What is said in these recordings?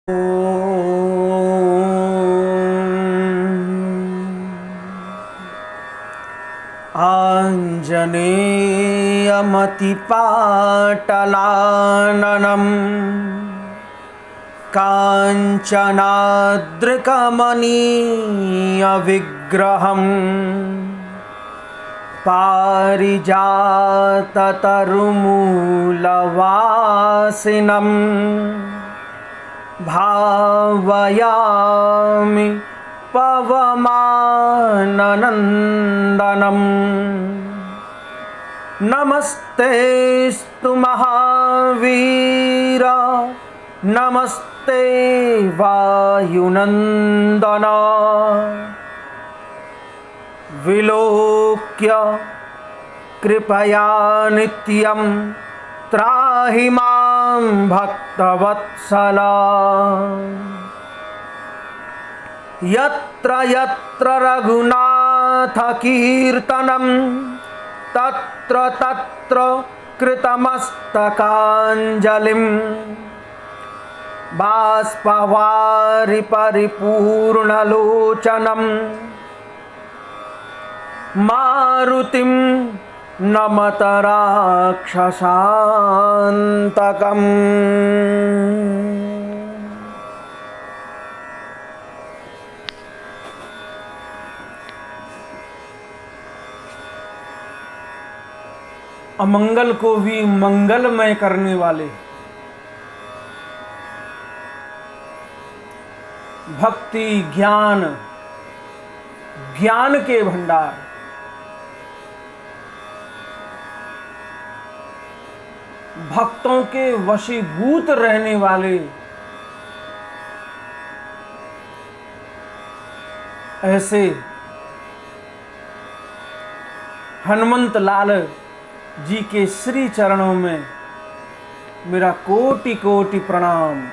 आञ्जनेयमतिपाटलाननं काञ्चनाद्रिकमनीयविग्रहं पारिजाततरुमूलवासिनं भावयामि पवमाननन्दनं। नमस्तेस्तु महावीर, नमस्ते वायुनन्दन। विलोक्य कृपया नित्यं त्राहि मां भक्तवत्सला। यत्र यत्र रघुनाथकीर्तनं तत्र तत्र कृतमस्तकाञ्जलिं। बाष्पवारि परिपूर्णलोचनं मारुतिं नमत राक्षसान्तकम्। अमंगल को भी मंगलमय करने वाले, भक्ति ज्ञान ज्ञान के भंडार, भक्तों के वशीभूत रहने वाले ऐसे हनुमंत लाल जी के श्री चरणों में मेरा कोटि कोटि प्रणाम।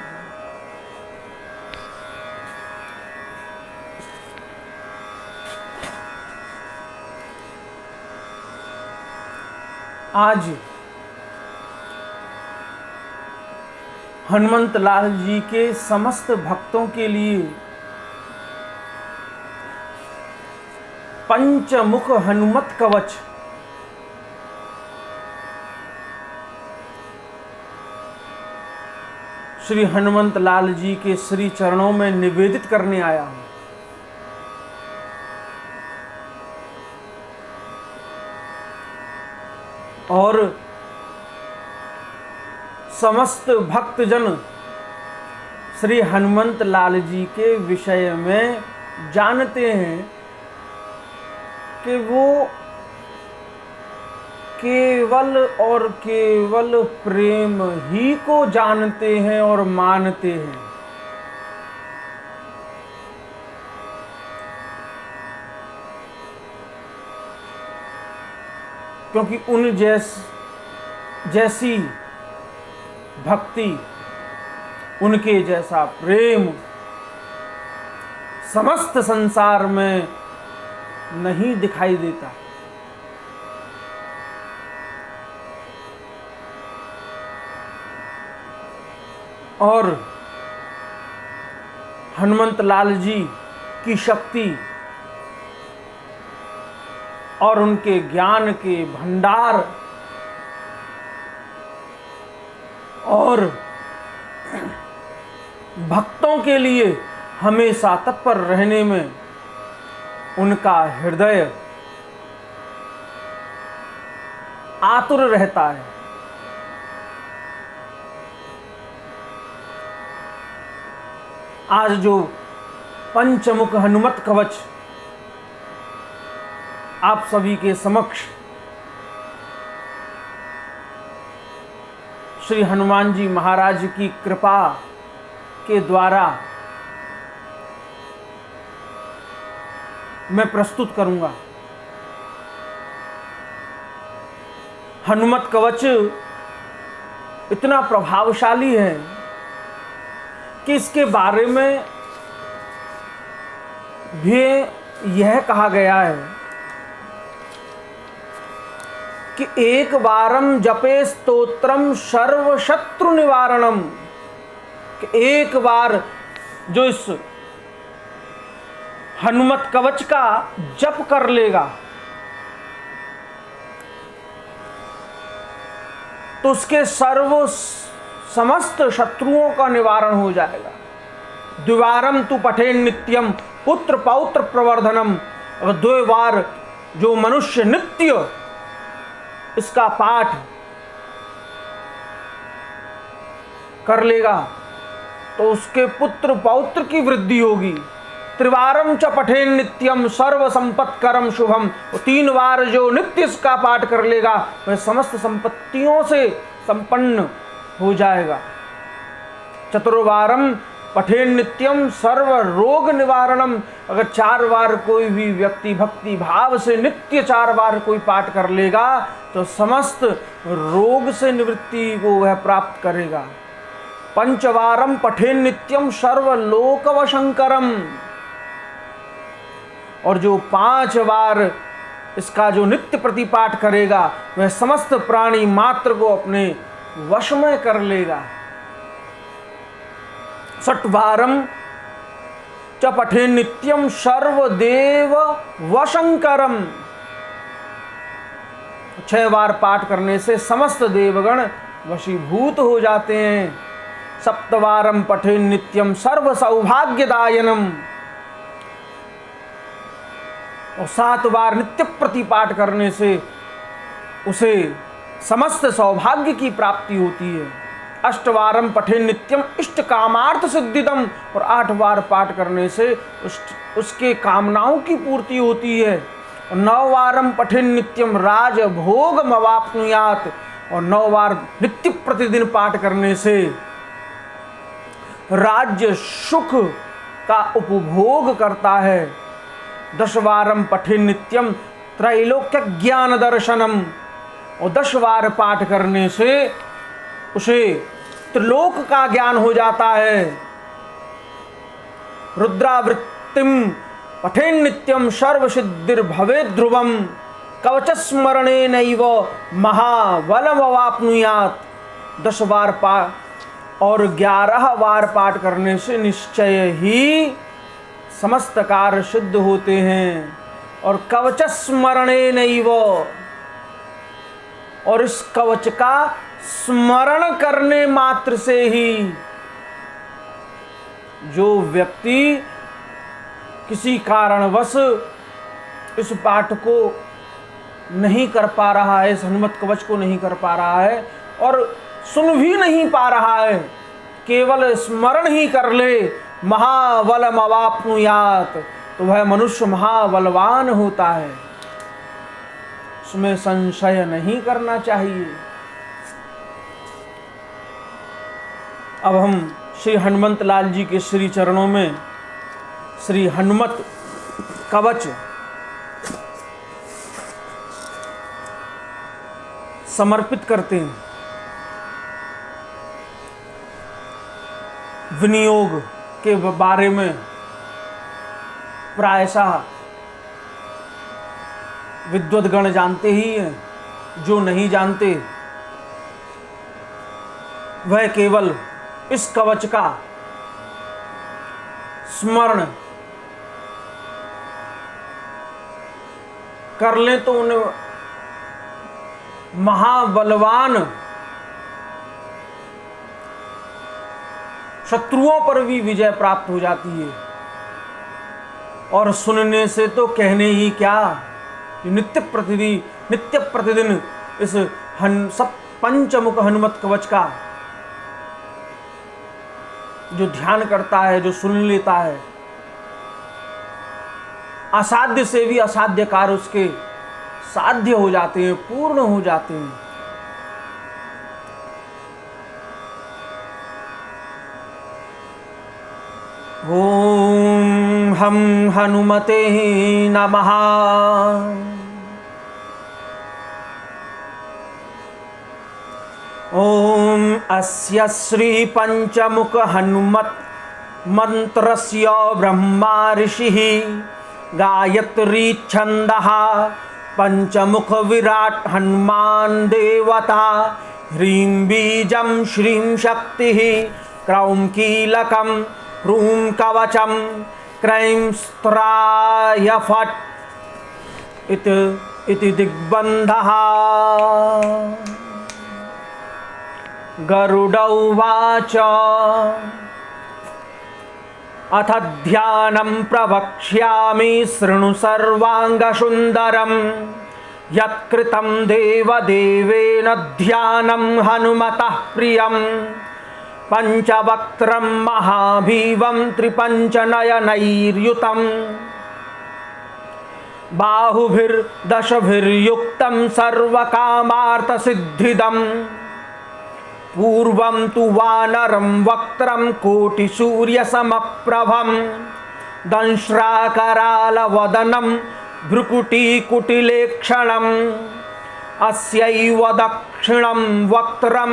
आज हनुमंत लाल जी के समस्त भक्तों के लिए पंचमुख हनुमत कवच श्री हनुमंत लाल जी के श्री चरणों में निवेदित करने आया हूं। और समस्त भक्तजन श्री हनुमंत लाल जी के विषय में जानते हैं कि वो केवल और केवल प्रेम ही को जानते हैं और मानते हैं। क्योंकि उन जैसी भक्ति, उनके जैसा प्रेम समस्त संसार में नहीं दिखाई देता। और हनुमंत लाल जी की शक्ति और उनके ज्ञान के भंडार और भक्तों के लिए हमेशा तत्पर रहने में उनका हृदय आतुर रहता है। आज जो पंचमुख हनुमत कवच आप सभी के समक्ष श्री हनुमान जी महाराज की कृपा के द्वारा मैं प्रस्तुत करूंगा। हनुमत कवच इतना प्रभावशाली है कि इसके बारे में भी यह कहा गया है कि एक बारम जपे स्तोत्रम सर्व शत्रु निवारणम कि एक बार जो इस हनुमत कवच का जप कर लेगा तो उसके समस्त शत्रुओं का निवारण हो जाएगा। द्विवारम तु पठेन नित्यम पुत्र पौत्र प्रवर्धनम। अगर 2 बार जो मनुष्य नित्य इसका पाठ कर लेगा तो उसके पुत्र पौत्र की वृद्धि होगी। त्रिवारम च पठेन नित्यम सर्व संपत्करम शुभम। 3 बार जो नित्य इसका पाठ कर लेगा वह समस्त संपत्तियों से संपन्न हो जाएगा। चतुर्वारम पठेन नित्यम सर्व रोग निवारणम। अगर 4 बार कोई भी व्यक्ति भक्ति भाव से नित्य 4 बार कोई पाठ कर लेगा तो समस्त रोग से निवृत्ति को वह प्राप्त करेगा। पंचवारम पठेन नित्यम सर्वलोकवशंकरम। और जो 5 बार इसका जो नित्य प्रतिपाठ करेगा वह समस्त प्राणी मात्र को अपने वश में कर लेगा। 6वारम च पठेन नित्यम सर्वदेव वशंकरम। 6 बार पाठ करने से समस्त देवगण वशीभूत हो जाते हैं। 7वारम पठेन नित्यम सर्व सौभाग्यदायनम। और 7 बार नित्य प्रतिपाठ करने से उसे समस्त सौभाग्य की प्राप्ति होती है। 8वारम पठेन नित्यम इष्ट कामार्थ सिद्धिदम। और 8 बार पाठ करने से उसके कामनाओं की पूर्ति होती है। और 9वारम पठेन नित्यम राजभोग मवाप्नुयात। और 9 बार नित्य प्रतिदिन पाठ करने से राज्य सुख का उपभोग करता है। 10वारम पठेन नित्यम त्रैलोक्य ज्ञान दर्शनम। और 10 बार पाठ करने से उसे त्रिलोक का ज्ञान हो जाता है। रुद्रावृत्तिम पठेन नित्यम सर्वसिद्धिर्भवेत् ध्रुवम। कवचस्मरणेनैव महाबलमवाप्नुयात्। 10 बार पाठ और 11 बार पाठ करने से निश्चय ही समस्त कार्य सिद्ध होते हैं। और कवचस्मरणेनैव, और इस कवच का स्मरण करने मात्र से ही जो व्यक्ति किसी कारणवश इस पाठ को नहीं कर पा रहा है, इस हनुमत कवच को नहीं कर पा रहा है और सुन भी नहीं पा रहा है, केवल स्मरण ही कर ले महाबलमवाप्नुयात्, तो वह मनुष्य महाबलवान होता है। उसमें संशय नहीं करना चाहिए। अब हम श्री हनुमत लाल जी के श्री चरणों में श्री हनुमत कवच समर्पित करते हैं। विनियोग के बारे में प्रायशः विद्वद्गण जानते ही हैं, जो नहीं जानते वह केवल इस कवच का स्मरण कर लें तो उन्हें महाबलवान शत्रुओं पर भी विजय प्राप्त हो जाती है। और सुनने से तो कहने ही क्या, नित्य प्रतिदिन इस सब पंचमुख हनुमत कवच का जो ध्यान करता है, जो सुन लेता है, असाध्य से भी असाध्य कार्य उसके साध्य हो जाते हैं, पूर्ण हो जाते हैं। ओम हम हनुमते नमः। ओम अस्य श्री पंचमुख हनुमत मंत्रस्य ब्रह्मा ऋषिः गायत्री छंदः पंचमुख विराट हनुमान देवता ह्रीं बीजं श्रीं शक्तिः क्रौं कीलकं ह्रूं कवचं क्रैं स्त्राय फट् इति दिग्बन्धः। गरुड उवाच अथ ध्यानं प्रवक्ष्यामि शृणु सर्वाङ्गसुन्दरं यत्कृतं देवदेवेन ध्यानं हनुमतः प्रियं पञ्चवक्त्रं महाभीवं त्रिपञ्चनयनैर्युतं बाहुभिर्दशभिर्युक्तं सर्वकामार्थसिद्धिदम् पूर्वं तु वानरं वक्त्रं कोटिसूर्यसमप्रभं दंश्राकरालवदनं भ्रुकुटीकुटिलेक्षणम् अस्यैव दक्षिणं वक्त्रं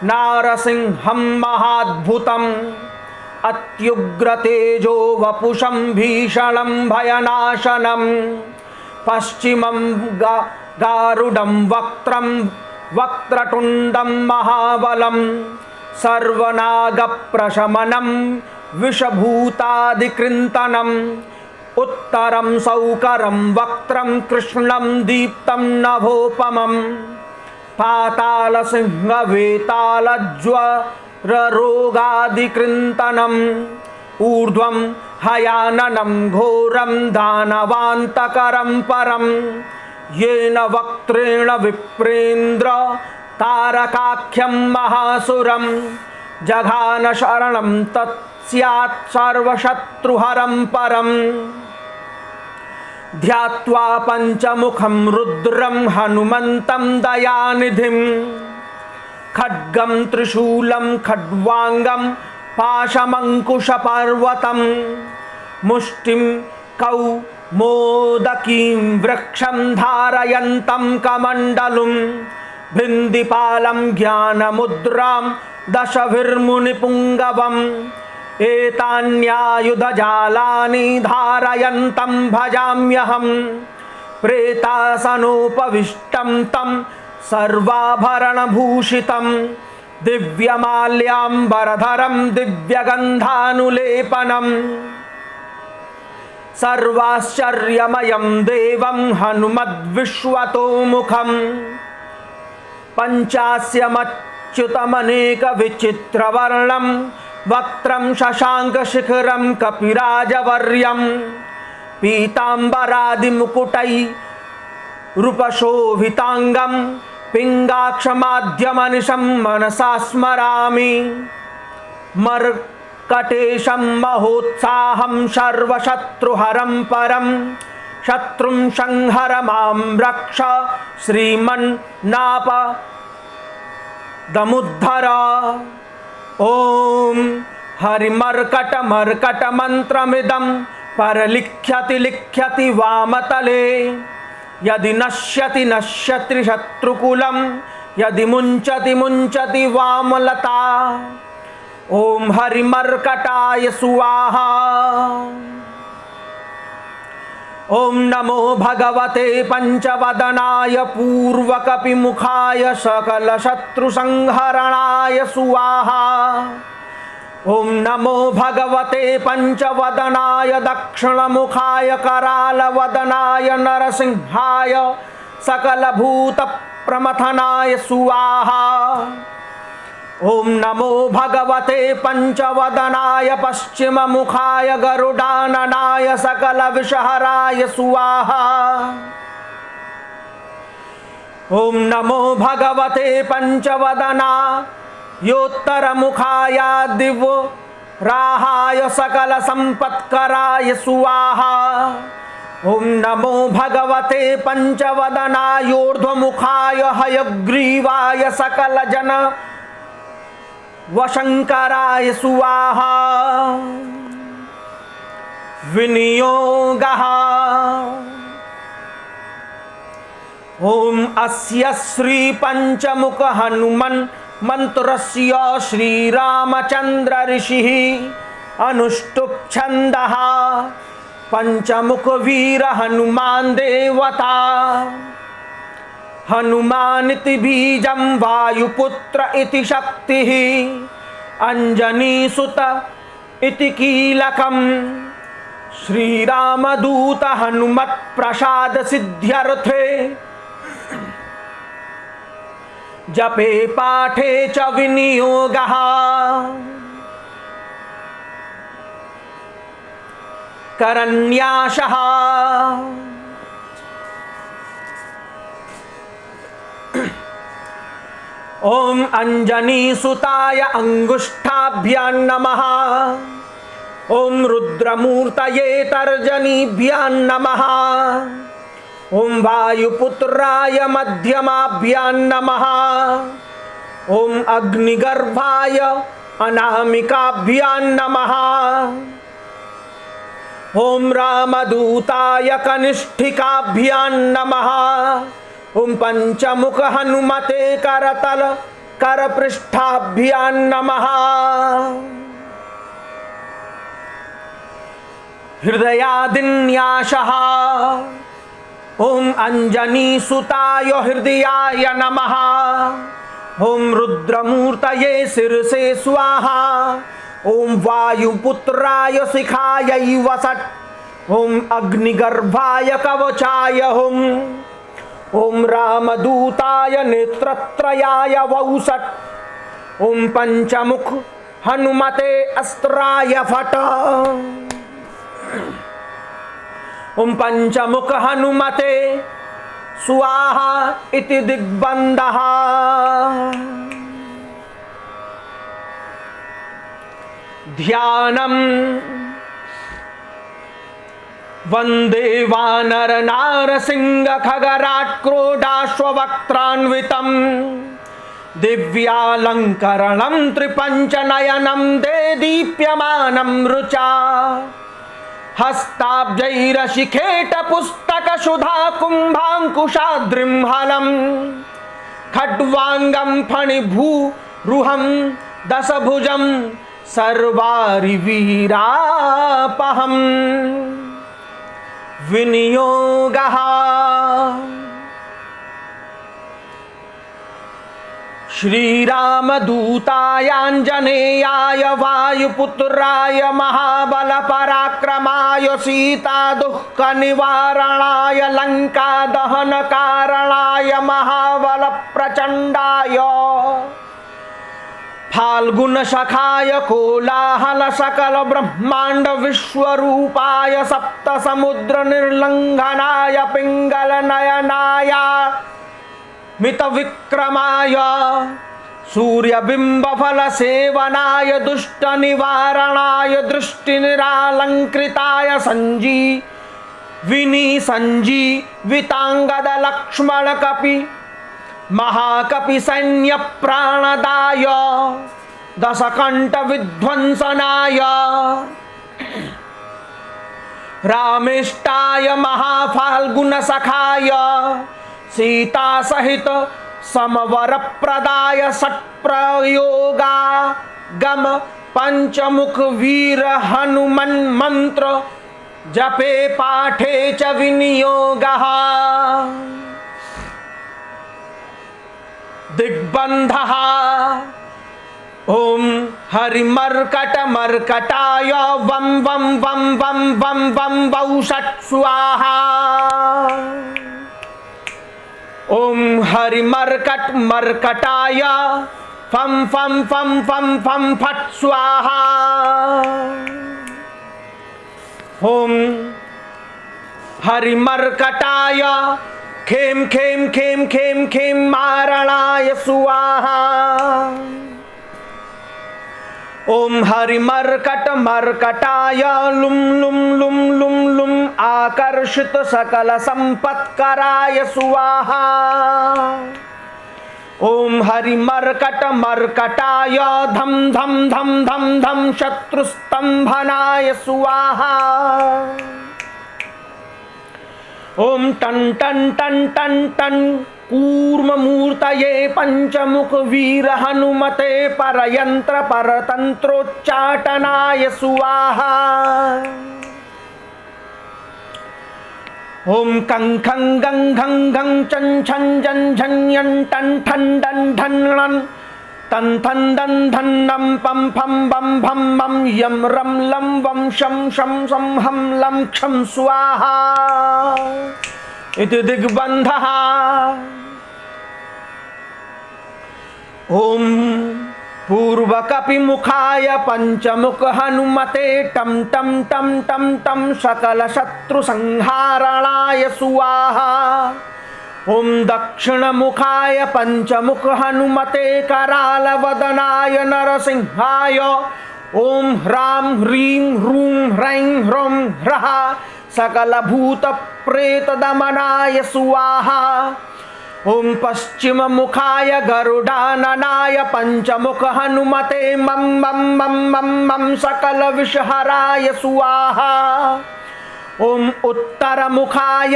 नारसिंहं महाद्भुतम् अत्युग्रतेजो वपुषं भीषणं भयनाशनं पश्चिमं गारुडं वक्त्रं वक्रतुण्डं महाबलं सर्वनागप्रशमनं विषभूतादिकृन्तनम् उत्तरं सौकरं वक्त्रं कृष्णं दीप्तं नभोपमं पातालसिंहवेतालज्वररोगादिकृन्तनम् ऊर्ध्वं हयाननं घोरं दानवान्तकरं परं येन वक्त्रेण विप्रेन्द्र तारकाख्यं महासुरं जघान शरणं तत्स्यात् सर्वशत्रुहरं परं ध्यात्वा पञ्चमुखं रुद्रं हनुमन्तं दयानिधिं खड्गं त्रिशूलं खड्वाङ्गं पाशमङ्कुशपर्वतं मुष्टिं कौमोदकीं वृक्षं धारयन्तं कमण्डलुं भिन्दिपालं ज्ञानमुद्रां दशभिर्मुनिपुङ्गवम् एतान्यायुधजालानि धारयन्तं भजाम्यहं प्रेतासनोपविष्टं तं सर्वाभरणभूषितं दिव्यमाल्याम्बरधरं दिव्यगन्धानुलेपनं सर्वाश्चर्यमयं देवं हनुमद्विश्वतोमुखं पञ्चास्यमच्युतमनेकविचित्रवर्णं वक्त्रं शशाङ्कशिखरं कपिराजवर्यं पीताम्बरादिमुकुटैरुपशोभिताङ्गं पिङ्गाक्षमाध्यमनिशं मनसा स्मरामि मर्कटेशं महोत्साहं सर्वशत्रुहरं परं शत्रुं संहर मां रक्ष श्रीमन्नापदमुद्धर। ॐ हरिमर्कटमर्कटमन्त्रमिदं परलिख्यति लिख्यति वामतले यदि नश्यति नश्यति शत्रुकुलं यदि मुञ्चति मुञ्चति वामलता। ॐ हरिमर्कटाय स्वाहा। ॐ नमो भगवते पञ्चवदनाय पूर्वकपिमुखाय सकलशत्रुसंहरणाय स्वाहा। ॐ नमो भगवते पञ्चवदनाय दक्षिणमुखाय करालवदनाय नरसिंहाय सकलभूतप्रमथनाय स्वाहा। ॐ नमो भगवते पञ्चवदनाय पश्चिममुखाय गरुडाननाय सकलविषहराय स्वाहा। ॐ नमो भगवते पञ्चवदनायोत्तरमुखाय दिवराहाय सकलसम्पत्कराय स्वाहा। ॐ नमो भगवते पञ्चवदनायोर्ध्वमुखाय हयग्रीवाय सकलजन वशंकराय स्वाहा। विनियोगः। ॐ अस्य श्री पंचमुख हनुमन् मंत्रस्य श्रीरामचंद्र ऋषिः अनुष्टुप् छन्दः पंचमुख वीर हनुमान् देवता। हनुमानिति बीजं वायुपुत्र इति शक्तिः अंजनी सुत इति कीलकम श्रीरामदूत हनुमत प्रसाद सिद्ध्यर्थे जपे पाठे च विनियोगः करन्यासः। ओम अंजनी सुताय अंगुष्ठाभ्यां नमः। ओम रुद्रमूर्तये तर्जनीभ्यां नमः। ओम वायुपुत्राय मध्यमाभ्यां नमः। ओम अग्निगर्भाय अनामिकाभ्यां नमः। ओम रामदूताय कनिष्ठिकाभ्यां नमः। ओम पंचमुख हनुमते करतल करपृष्ठाभ्यां नमः। हृदयादिन्यासः। ओम अंजनी सुताय हृदयाय नमः। ओम रुद्रमूर्तये शिरसे स्वाहा। ओम वायुपुत्राय शिखायै वसट्। ओम अग्निगर्भाय कवचाय हुम्। ओम रामदूताय नेत्रत्रयाय वौसट्। ओम पंचमुख हनुमते अस्त्राय फट्। ओम पंचमुख हनुमते स्वाहा इति दिग्बन्धः। ध्यानम् वंदे वानर नारसिंह खगराट क्रोडाश्ववक्त्रान्वितम् दिव्यालंकरणं त्रिपंचनयनं दे दीप्यमानं रुचा। हस्ताब्जैरशिखेट पुस्तक सुधा कुंभांकुशाद्रिं हलम्। खड्वांगं फणिभूरुहं दशभुजं सर्वारिवीरापहम्। विनियोगः। श्रीरामदूताय आंजनेयाय वायुपुत्राय महाबलपराक्रमाय सीतादुःखनिवारणाय लंकादहनकारणाय महाबलप्रचण्डाय फाल्गुनसखाय कोलाहल सकल ब्रह्मांड विश्वरूपाय सप्तसमुद्रनिर्लंघनाय पिंगलनयनाय मितविक्रमाय सूर्यबिंबफलसेवनाय दुष्टनिवारणाय दृष्टिनिरालंकृताय संजीवितांगदलक्ष्मणकपि महाकपि सैन्य प्राणदाय दशकंठ विध्वंसनाय रामेष्टाय महाफाल्गुन सखाय सीता सहित समवर प्रदाय सत्प्रयोगा गम पंचमुख वीर हनुमन मंत्र जपे पाठे च विनियोगः। दिग्बन्धः। ओम हरिमर्कट मर्कटाय वं वं वं वं वं वं वौषट् स्वाहा। ओम हरिमर्कट मर्कटाय फं फं फं फं फं फट् स्वाहा। ओम हरिमर्कटाय खेम खेम खेम खेम खेम मारणाय स्वाहा। ओम हरिमर्कट मर्कटाय लुम लुम लुम लुम लुम आकर्षित सकल संपत्कराय स्वाहा। ओम हरिमर्कट मर्कटाय धम धम धम धम धम शत्रुस्तंभनाय स्वाहा। ओम टन टन टन टन टन कूर्ममूर्तये पंचमुख वीर हनुमते परयंत्र परतंत्रोच्चाटनाय स्वाहा। ओम कं खं गं घं घं चं छं जं झं यं टं ठं डं ढं णं तन थन दन धन्नम पम फम बम भम मम यम रम लम वम शम शम सम हम लम क्षम स्वाहा इति दिग्बन्धः। ओम पूर्वकपिमुखाय पंचमुख हनुमते टम टम टम टम टम सकल शत्रु संहारणाय स्वाहा। ओम दक्षिणमुखाय पंचमुख हनुमते कराल वदनाय नरसिंहाय ओम ह्रां ह्रीं ह्रूं ह्रैं ह्रौं ह्रः सकल भूत प्रेत दमनाय स्वाहा। ओम पश्चिम मुखाय गरुडाननाय पंचमुख हनुमते मम मम मम मम मम सकल विषहराय स्वाहा। ओम उत्तर मुखाय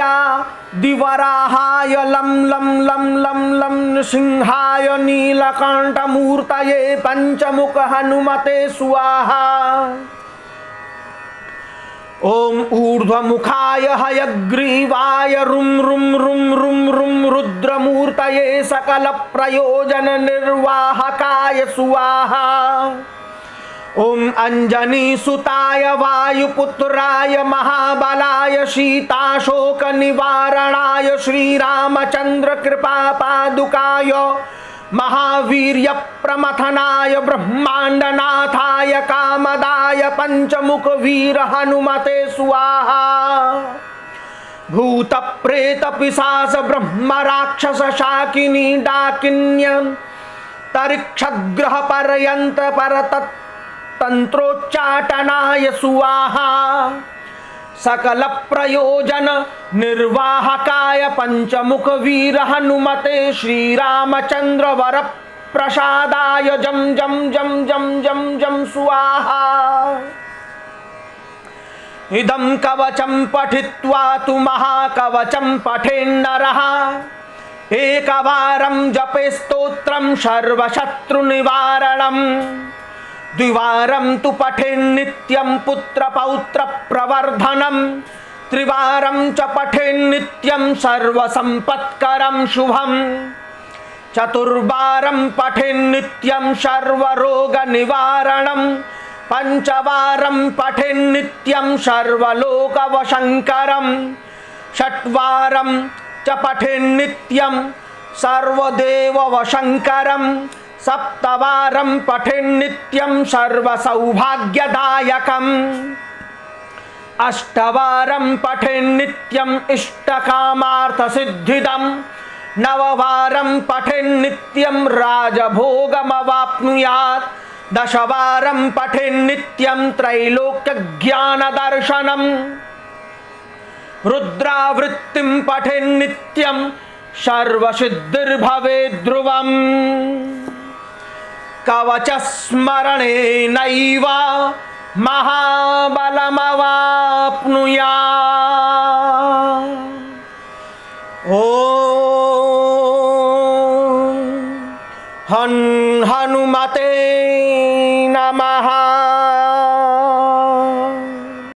दिवराहाय लं लं लं लं लं नृसिंहाय नीलकंठ मूर्तये पंचमुख हनुमते स्वाहा। ओम ऊर्ध्वमुखाय हयग्रीवाय रुं रुं रुं रुं रुं रुद्रमूर्तये सकल प्रयोजन निर्वाहकाय स्वाहा। ओम अंजनी सुताय वायुपुत्राय महाबलाय सीताशोक निवारणाय श्रीरामचंद्र कृपा पादुकाय महावीर्य प्रमथनाय ब्रह्मांडनाथाय कामदाय पंचमुख वीर हनुमते स्वाहा। भूत प्रेत पिशाच ब्रह्म राक्षस शाकिनी डाकिन्य तरिक्षग्रह पर्यंत परतंत्रोच्चाटनाय स्वाहा। सकल प्रयोजन निर्वाहकाय पंचमुख वीर हनुमते श्रीरामचंद्र वर प्रसादाय जम जम जम जम जम जम स्वाहा। इदं कवचं पठित्वा तु महाकवचं पठेन्नरः एकवारं जपे स्तोत्रं सर्वशत्रुनिवारणम् द्विवारं तु पठेन्नित्यं पुत्रपौत्र प्रवर्धनं त्रिवारं च पठेन्नित्यं सर्वसम्पत्करं शुभम् चतुर्वारं पठेन्नित्यं सर्वरोगनिवारणं पंचवारं पठेन्नित्यं सर्वलोकवशङ्करं षट्वारं च पठेन्नित्यं सर्वदेववशङ्करं सप्तवारं पठेन्नित्यं सर्वसौभाग्यदायकम् अष्टवारं पठेन्नित्यं इष्टकामार्थसिद्धिदं नववारं पठेन्नित्यं राजभोगमवाप्नुयात् दशवारं पठेन्नित्यं त्रैलोक्यज्ञानदर्शनम् रुद्रावृत्तिं पठेन्नित्यं सर्वसिद्धिर्भवेत् ध्रुवम् कवचस्मरणेनैव महाबलमवाप्नुयात्। ॐ हनुमते नमः।